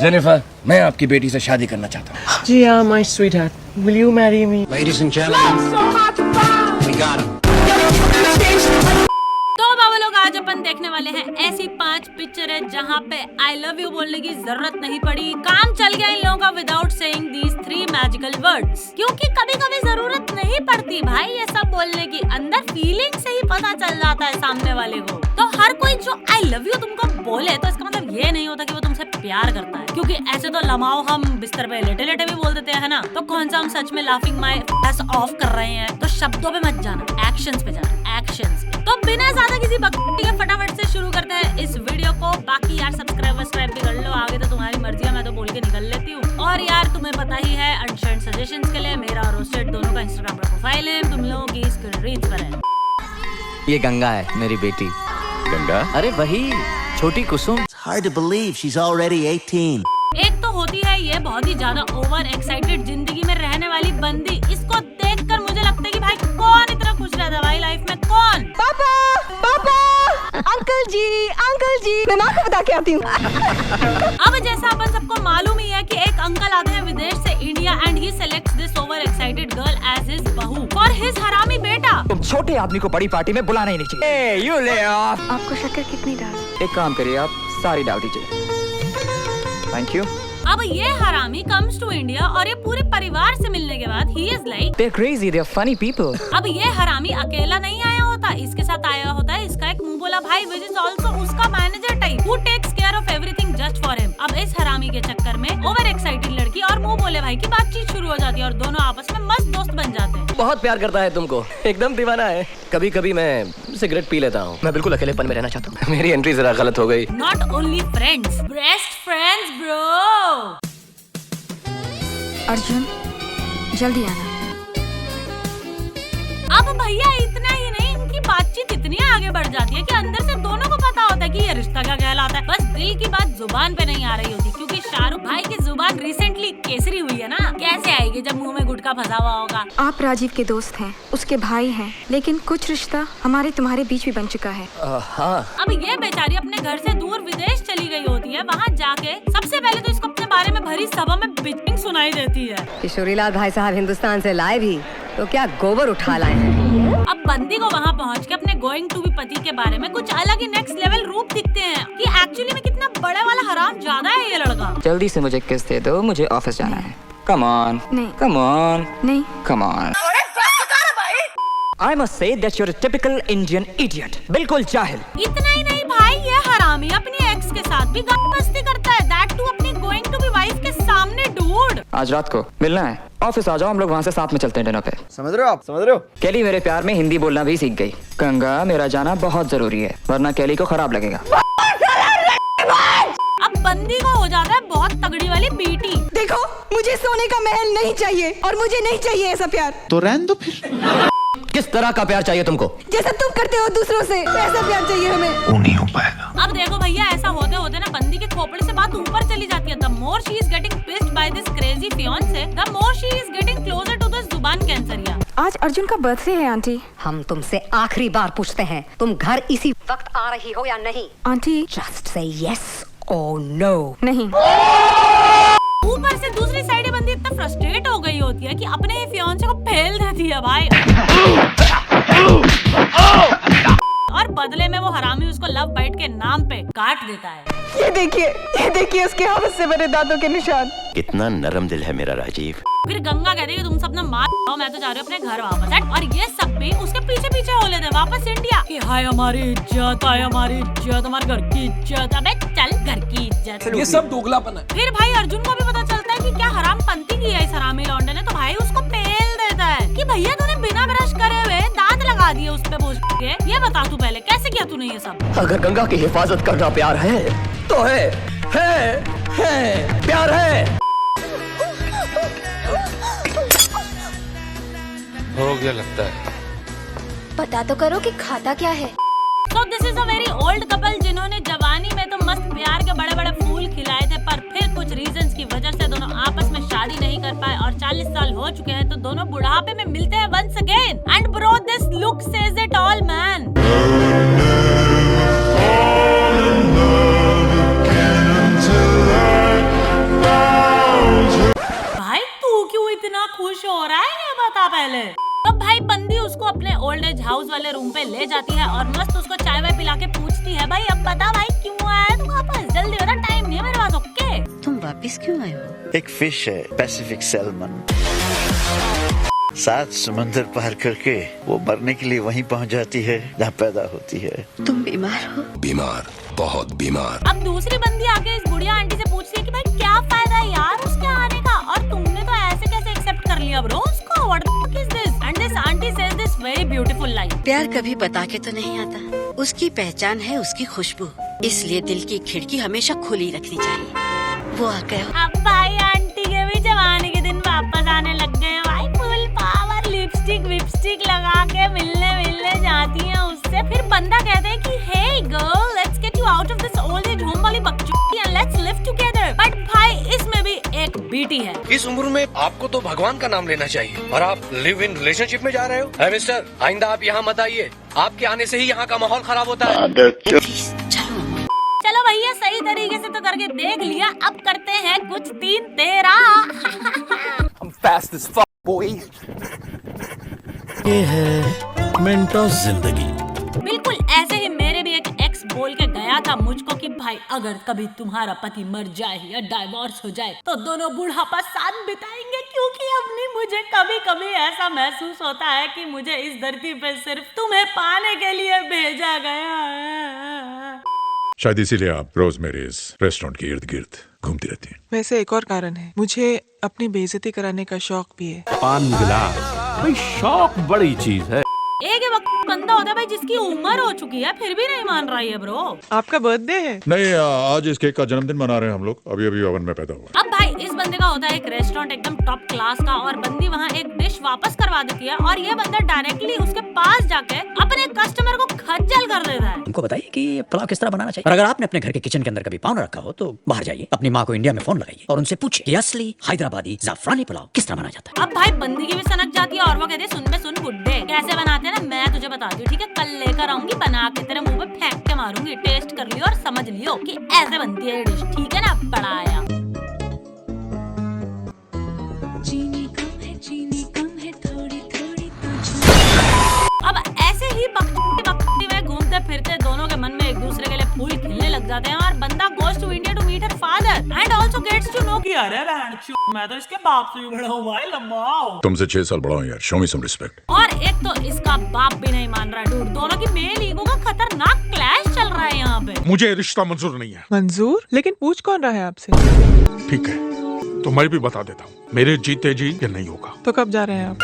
Jennifer, मैं आपकी बेटी से शादी करना चाहता हूँ। जी हाँ, my sweetheart. Will you marry me? Ladies and gentlemen, we got him. तो बाबा लोग, आज अपन देखने वाले हैं ऐसी 5 पिक्चर है जहाँ पे आई लव यू बोलने की जरूरत नहीं पड़ी, काम चल गया इन लोगों का without saying these 3 magical words. क्योंकि कभी कभी जरूरत नहीं पड़ती भाई ये सब बोलने की, अंदर फीलिंग से ही पता चल जाता है सामने वाले को। तो हर कोई जो आई लव यू तुमको बोले तो इसका मतलब ये नहीं होता कि वो तुमसे प्यार करता है, क्योंकि ऐसे तो लमाओ हम बिस्तर पे लेटे लेटे भी बोल देते हैं ना। तो कौन सा हम सच में लाफिंग माय एस ऑफ कर रहे हैं? तो शब्दों पे मत जाना, एक्शंस पे जाना, एक्शंस पे। तो बिना ज्यादा किसी बकवास के फटाफट से शुरू करते हैं इस वीडियो को। बाकी यार सब्सक्राइब भी कर लो, आगे तो तुम्हारी मर्जी है, मैं तो बोल के निकल लेती हूँ। और यार तुम्हें पता ही है अनशर्ट सजेशंस के लिए मेरा और रोस्टेड दोनों का इंस्टाग्राम पर प्रोफाइल है, तुम लोगों की स्क्रीन रीच पर है। ये गंगा है मेरी बेटी। गंगा? अरे वही छोटी कुसुम। Hard to believe she's already 18. एक तो होती है ये बहुत ही ज्यादा ओवर एक्साइटेड जिंदगी में रहने वाली बंदी। इसको देखकर मुझे लगता है कि भाई कौन इतना खुश रहता है भाई लाइफ में, कौन? पापा, पापा, अंकल जी, मैं माँ को बता के आती हूँ। अब जैसा अपन सबको मालूम ही है कि एक अंकल आते हैं विदेश से India and he selects this over excited girl as his बहू फॉर हिज हरामी बेटा। तुम छोटे आदमी को बड़ी पार्टी में बुलाना ही नहीं चाहिए। You lay off। आपको शक्कर कितनी डाल? एक काम करिए, आप सारी डाल दीजिए। Thank you. अब ये हरामी कम्स टू इंडिया और ये पूरे परिवार से मिलने के बाद he is like They're crazy, they're funny people। अब ये हरामी अकेला नहीं आया होता, इसके साथ आया होता है इसका एक मुंह बोला भाई विच इज ऑल्सो उसका manager type who takes care of everything just for him. अब इस हरामी के चक्कर में ओवर एक्साइटेड लड़की और मुंह बोले भाई की बातचीत शुरू हो जाती है और दोनों आपस में मस्त दोस्त बन जाते हैं। बहुत प्यार करता है तुमको, एकदम दीवाना है। कभी कभी मैं सिगरेट पी लेता हूँ, मैं बिल्कुल अकेलेपन में रहना चाहता हूँ। मेरी एंट्री जरा गलत हो गई। Not only friends, best friends bro. Arjun, जल्दी आना। अब भैया इतना ही नहीं, इनकी बातचीत इतनी आगे बढ़ जाती है कि अंदर से दोनों को पता होता है कि ये रिश्ता क्या कहलाता है। बस दिल की बात जुबान पे नहीं आ रही होती, क्योंकि शाहरुख भाई की जुबान रिसेंटली केसरी हुई है ना। कैसे आएगी जब मुंह में गुटखा फंसा हुआ होगा? आप राजीव के दोस्त हैं, उसके भाई हैं, लेकिन कुछ रिश्ता हमारे तुम्हारे बीच भी बन चुका है। हाँ। अब ये बेचारी अपने घर से दूर विदेश चली गई होती है, वहाँ जाके सबसे पहले तो इसको अपने बारे में भरी सभा में बिचिंग सुनाई देती है। किशोरीलाल भाई साहब हिंदुस्तान से लाए भी तो क्या गोबर उठा लाए हैं। अब बंदी को वहाँ पहुँच के अपने गोइंग टू बी पति के बारे में कुछ अलग ही नेक्स्ट लेवल रूप दिखते हैं कि एक्चुअली में कितना बड़े वाला हराम ज्यादा है ये लड़का। जल्दी से मुझे किस दे दो, मुझे ऑफिस जाना है। Come on, नहीं, come on, नहीं, come on। I must say that you're a typical Indian idiot। बिल्कुल जाहिल। इतना ही नहीं भाई, ये हरामी अपनी एक्स के साथ भी मस्ती करता है, दैट टू अपनी गोइंग टू बी वाइफ के सामने। डूड, आज रात को मिलना है, ऑफिस आ जाओ, हम लोग वहाँ से साथ में चलते हैं डिनर पे। समझ रहे हो आप? समझ रहे हो? कैली मेरे प्यार में हिंदी बोलना भी सीख गई। गंगा, मेरा जाना बहुत जरूरी है, वरना कैली को खराब लगेगा। अब बंदी को हो जाता है बहुत तगड़ी वाली बीटी। देखो, मुझे सोने का महल नहीं चाहिए और मुझे नहीं चाहिए ऐसा प्यार। तो रहने दो फिर। किस तरह का प्यार चाहिए तुमको? जैसा तुम करते हो दूसरों से, ऐसा प्यार चाहिए हमें। वो नहीं हो पाएगा। अब देखो भैया, ऐसा होते होते ना बंदी के खोपड़े से बात ऊपर चली जाती है। The more she is getting pissed by this crazy fiance, the more she is getting closer to this Zubaan Kesariya. आज अर्जुन का बर्थडे है आंटी। हम तुमसे आखिरी बार पूछते हैं, तुम घर इसी वक्त आ रही हो या नहीं? आंटी, जस्ट से यस और नो। नहीं। ऊपर से दूसरी साइड बंदी इतना फ्रस्ट्रेट हो गई होती है कि अपने ही फियांसे को फेल देती है भाई। और बदले में वो हरामी उसको लव बाइट के नाम पे काट देता है। ये देखिए उसके हाथ से बने दांतों के निशान। कितना नरम दिल है मेरा राजीव। फिर गंगा कहती है कि तुम सब ना मार खाओ, मैं तो जा रही हूँ अपने घर वापस। और ये सब भी उसके पीछे पीछे हो लेते वापस इंडिया कि हाय हमारी इज्जत, हाय हमारी इज्जत, हमारे घर की इज्जत। अबे चल, घर की इज्जत, ये सब दोगलापन है। फिर भाई अर्जुन को भी पता चलता है कि क्या हराम पंती की है इस हरामी लौंडे ने, तो भाई उसको पेल देता है कि भैया तूने बिना ब्रश करे हुए दांत लगा दिए उस पे बोझ के। ये बता तू पहले कैसे किया तूने ये सब? अगर गंगा की हिफाजत करना प्यार है तो है प्यार है। हो गया लगता है। पता तो करो कि खाता क्या है। So this is a very old couple जिन्होंने जवानी में तो मस्त प्यार के बड़े बड़े फूल खिलाए थे, पर फिर कुछ रीजंस की वजह से दोनों आपस में शादी नहीं कर पाए और 40 साल हो चुके हैं, तो दोनों बुढ़ापे में मिलते हैं once again। And bro, this look says it all, man। ले जाती है और मस्त उसको चाय वाय पिला के पूछती है, भाई अब बता भाई क्यों आया तू वापस, जल्दी बता, टाइम नहीं है मेरे पास। ओके तुम वापस क्यों आए हो? एक फिश है, पैसिफिक सैल्मन। 7 समंदर पार करके वो मरने के लिए वहीं पहुंच जाती है जहाँ पैदा होती है। तुम बीमार हो? बीमार, बहुत बीमार। अब दूसरी बंदी आके इस बुढ़िया आंटी से पूछती है कि भाई क्या फायदा है यार उसके आने का, और तुमने तो ऐसे कैसे एक्सेप्ट कर लिया ब्रो उसको, what the fuck is this? And this aunty says this very beautiful line, प्यार कभी बता के तो नहीं आता, उसकी पहचान है उसकी खुशबू, इसलिए दिल की खिड़की हमेशा खुली रखनी चाहिए। वो आ गए। अब भाई आंटी के भी जवानी के दिन वापस आने लग गए हैं भाई, फुल पावर, लिपस्टिक विपस्टिक लगा के मिलने जाती हैं उससे। फिर बंदा कहता है कि hey girl let's get you out of this old age home वाली बकचोदी and let's live together. But भाई इसमें भी एक बीटी है। इस उम्र में आपको तो भगवान का नाम लेना चाहिए और आप लिव इन रिलेशनशिप में जा रहे हो। है मिस्टर, आइंदा आप यहाँ मत आइए, आपके आने से ही यहाँ का माहौल खराब होता है। चलो भैया सही तरीके से तो करके देख लिया, अब करते हैं कुछ 3 तेरा। ये है मेंटोस जिंदगी। बिल्कुल ऐसे ही मेरे भी एक एक्स बोल के गया था मुझको कि भाई अगर कभी तुम्हारा पति मर जाए या डाइवोर्स हो जाए तो दोनों बुढ़ापा साथ बिताएंगे, क्योंकि अपनी मुझे कभी कभी ऐसा महसूस होता है कि मुझे इस धरती पे सिर्फ तुम्हें पाने के लिए भेजा गया है। शायद इसीलिए आप रोज मेरे इस रेस्टोरेंट के इर्द गिर्द घूमती रहती हैं। वैसे एक और कारण है, मुझे अपनी बेइज्जती कराने का शौक भी है। पान गिलास भाई, शौक बड़ी चीज है। एक वक्त बंदा होता है भाई जिसकी उम्र हो चुकी है फिर भी नहीं मान रहा है ब्रो। आपका बर्थडे है? नहीं, आज इस केक का जन्मदिन मना रहे हैं हम लोग, अभी अभी ओवन में पैदा हुआ। अब भाई इस बंदे का होता है एक रेस्टोरेंट एकदम टॉप क्लास का और बंदी वहाँ एक डिश वापस करवा देती है और ये बंदा डायरेक्टली उसके पास जाके अपने कस्टमर को खज्जल कर देता है। उनको बताइए कि पुलाव किस तरह बनाना चाहिए, और अगर आपने अपने घर के किचन के अंदर कभी पाव न रखा हो तो बाहर जाइए, अपनी माँ को इंडिया में फोन लगाइए और उनसे पूछिए कि असली हैदराबादी जाफरानी पुलाव किस तरह बना जाता है। अब भाई बंदी की भी सनक जाती है और वो कहती है सुन बुड्ढे कैसे बनाते हैं ना मैं तुझे बता दूं, ठीक है कल लेकर आऊंगी बना के तेरे मुंह पे फेंक के मारूंगी, टेस्ट कर लियो और समझ लियो कि ऐसे बनती है ये डिश, ठीक है ना बड़ा आया। अब ऐसे ही बकती में घूमते फिरते दोनों के मन में एक दूसरे के लिए फूल खिलने लग जाते हैं और बंदा goes to India to meet her father and also gets to know कि अरे मैं तो इसके बाप से भी बड़ा हूँ भाई, लंबा तुमसे 6 साल बड़ा हूँ यार, शो मी सम रिस्पेक्ट। और एक तो इसका बाप भी नहीं मान रहा डूड, दोनों की मेल ईगो का खतरनाक क्लैश चल रहा है यहाँ पे। मुझे रिश्ता मंजूर नहीं है। मंजूर? लेकिन पूछ कौन रहा है आपसे? ठीक है तो मैं भी बता देता हूँ, मेरे जीते जी ये नहीं होगा। तो कब जा रहे हैं आप?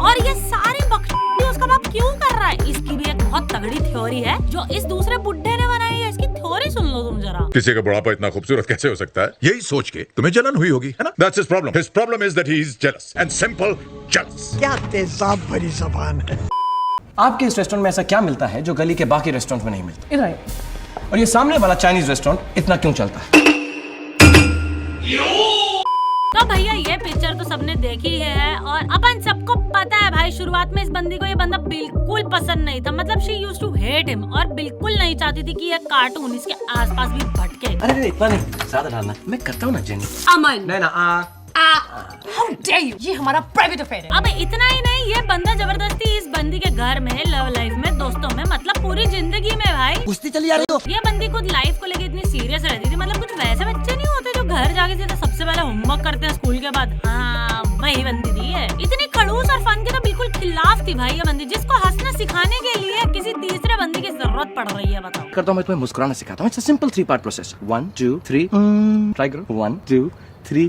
और ये सारी बकचोदी उसका बाप क्यों कर रहा है? इसकी भी एक बहुत तगड़ी थ्योरी है जो इस दूसरे बुड्ढे ने बनाई है, इसकी थ्योरी सुन लो तुम जरा। किसी का बुढ़ापा इतना खूबसूरत कैसे हो सकता है, यही सोच के तुम्हें जलन हुई होगी, है ना? That's his problem. His problem is that he is jealous and simple jealous. क्या तेजाब भरी जबान है। आपके इस रेस्टोरेंट में ऐसा क्या मिलता है जो गली के बाकी रेस्टोरेंट में नहीं मिलता? और ये सामने वाला चाइनीज रेस्टोरेंट इतना क्यों चलता है? तो भैया ये पिक्चर तो सबने देखी है और अपन सबको पता है भाई शुरुआत में इस बंदी को ये बंदा बिल्कुल पसंद नहीं था, मतलब she used to hate him और बिल्कुल नहीं चाहती थी कि ये कार्टून इसके आसपास भी भटके। अरे इतना नहीं, ज्यादा डालना, मैं करता हूँ ना जेनी। अमन नहीं ना How dare you? ये हमारा प्राइवेट अफेयर है। अब इतना ही नहीं, ये बंदा जबरदस्ती इस बंदी के घर में, लव लाइफ में, दोस्तों में, मतलब पूरी जिंदगी में भाई कुश्ती चली जा रही हो। ये बंदी खुद लाइफ को लेके इतनी सीरियस रहती थी, मतलब कुछ वैसे बच्चे नहीं होते जो घर जाके सीधे सबसे पहले होमवर्क करते हैं स्कूल के बाद, हाँ वही बंदी थी ये। इतनी खड़ूस और फन के तो बिल्कुल खिलाफ थी भाई ये बंदी, जिसको हंसना सिखाने के लिए किसी तीसरे बंदी की जरूरत पड़ रही है। बताओ करता हूँ, मैं तुम्हें मुस्कुराना सिखाता हूँ। It's a simple 3 part process. 1 2 3 try करो। 1 2 3।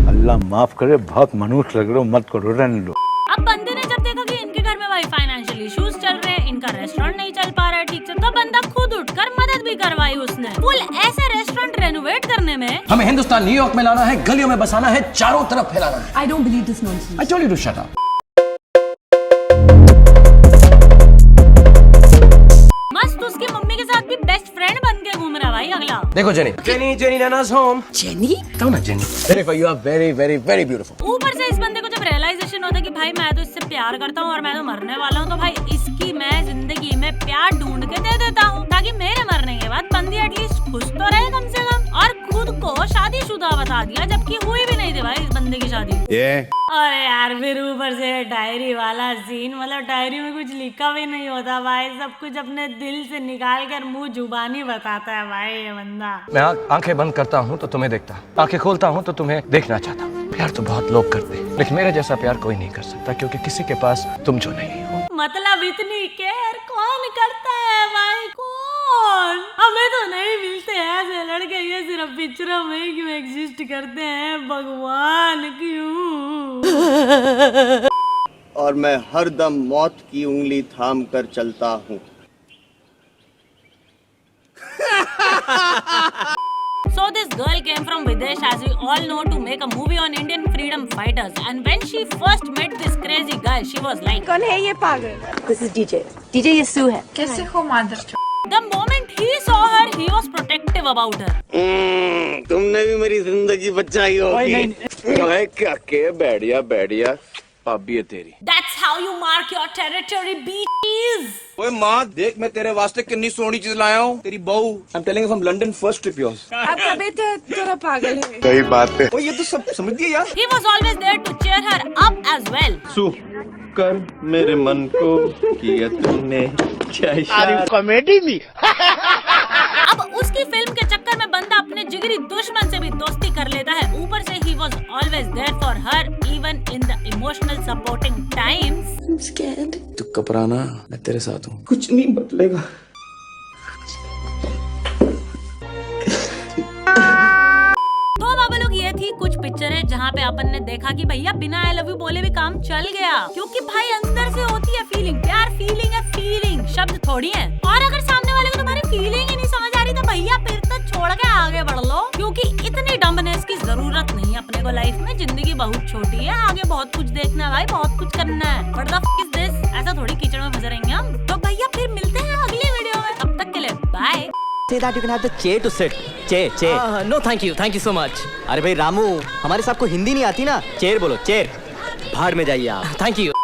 अल्लाह माफ करे, बहुत मनुष्य लग रहे हो, मत करो, रहने दो। अब बंदे ने जब देखा कि इनके घर में भाई फाइनेंशियल इश्यूज चल रहे हैं, इनका रेस्टोरेंट नहीं चल पा रहा है ठीक से, तो बंदा खुद उठकर मदद भी करवाई उसने। फुल ऐसे रेस्टोरेंट रेनोवेट करने में हमें हिंदुस्तान न्यूयॉर्क में लाना है, गलियों में बसाना है, चारों तरफ फैलाना है। I don't believe this nonsense. I told you to shut up. मस्त उसकी मम्मी के साथ भी बेस्ट फ्रेंड बन के घूम रहा भाई अगला। देखो जेनी नाना's home. जेनी? कहो ना जेनी। देखो you are very very very beautiful. ऊपर से इस बंदे को जब रियलाइजेशन होता है कि भाई मैं तो इससे प्यार करता हूँ और मैं तो मरने वाला हूँ, तो भाई इसकी मैं जिंदगी में प्यार ढूंढ के दे देता हूँ ताकि मेरे मरने के बाद बंदी एटलीस्ट खुश तो रहे कम से कम। और खुद को शादीशुदा बता दिया जबकि हुई भी नहीं थी भाई इस बंदे बंदे की शादी। अरे यार फिर ऊपर से डायरी वाला सीन, मतलब डायरी में कुछ लिखा भी नहीं होता भाई, सब कुछ अपने दिल से निकाल कर मुंह जुबानी बताता है भाई ये बंदा। मैं आंखें बंद करता हूँ तो तुम्हें देखता, आंखें खोलता हूँ तो तुम्हें देखना चाहता हूँ। प्यार तो बहुत लोग करते हैं, लेकिन मेरे जैसा प्यार कोई नहीं कर सकता, क्योंकि किसी के पास तुम जो नहीं हो। मतलब इतनी केयर कौन करता है भाई, कौन? हमें तो नहीं मिलते हैं ऐसे लड़के, ये सिर्फ पिक्चरों में ही क्यों एग्जिस्ट करते हैं, भगवान क्यों? और मैं हर दम मौत की उंगली थाम कर चलता हूँ। So this girl came from Videsh, as we all know, to make a movie on Indian freedom fighters. And when she first met this crazy guy, she was like, कौन है ये पागल? This is DJ. DJ ये सू है। कैसे हो मादर? the moment he saw her, he was protective about her. तुमने भी मेरी जिंदगी बचाई होगी। बैठिया भाभी है तेरी। That's how you mark your territory, bitches. ओए माँ देख, मैं तेरे वास्ते कितनी सोनी चीज लाया हूँ, तेरी बहू। I'm telling you from London, first trip yours। आपका बेटा थोड़ा पागल है। सही बात है। ओए ये तो सब समझ गई यार। He was always there to cheer her up as well. सू कर मेरे मन को किया तूने कॉमेडी भी। अब उसकी फिल्म के चक्कर में बंदा अपने जिगरी दुश्मन से भी दोस्ती कर लेता है। ऊपर से he was always there for her, even in the emotional supporting times. I'm scared। तू घबराना, मैं तेरे साथ हूँ। कुछ नहीं बदलेगा। तो बाबा लोग, ये थी कुछ पिक्चरें जहाँ पे अपन ने देखा कि भैया बिना आई लव यू बोले भी काम चल गया, क्योंकि भाई अंदर से होती है फीलिंग। प्यार फीलिंग है, फीलिंग शब्द थोड़ी है। और अगर सामने वाले को तुम्हारी फीलिंग ही नहीं समझ आ रही तो भैया फिर तो छोड़ के आगे बढ़ लो, क्योंकि इतनी डम्बनेस की जरूरत नहीं है अपने को लाइफ में। जिंदगी बहुत छोटी है, आगे बहुत कुछ देखना है भाई, बहुत कुछ करना है। What the f is this? ऐसा थोड़ी कीचड़ में फंसे रहेंगे हम। तो भैया फिर मिलते हैं अगली वीडियो में, तब तक के लिए bye. Say that you can have the chair to sit. Chair. No, thank you so much. अरे भाई रामू, हमारे साहब को हिंदी नहीं आती ना, चेयर बोलो, चेयर। भाड़ में जाइए आप। Thank you.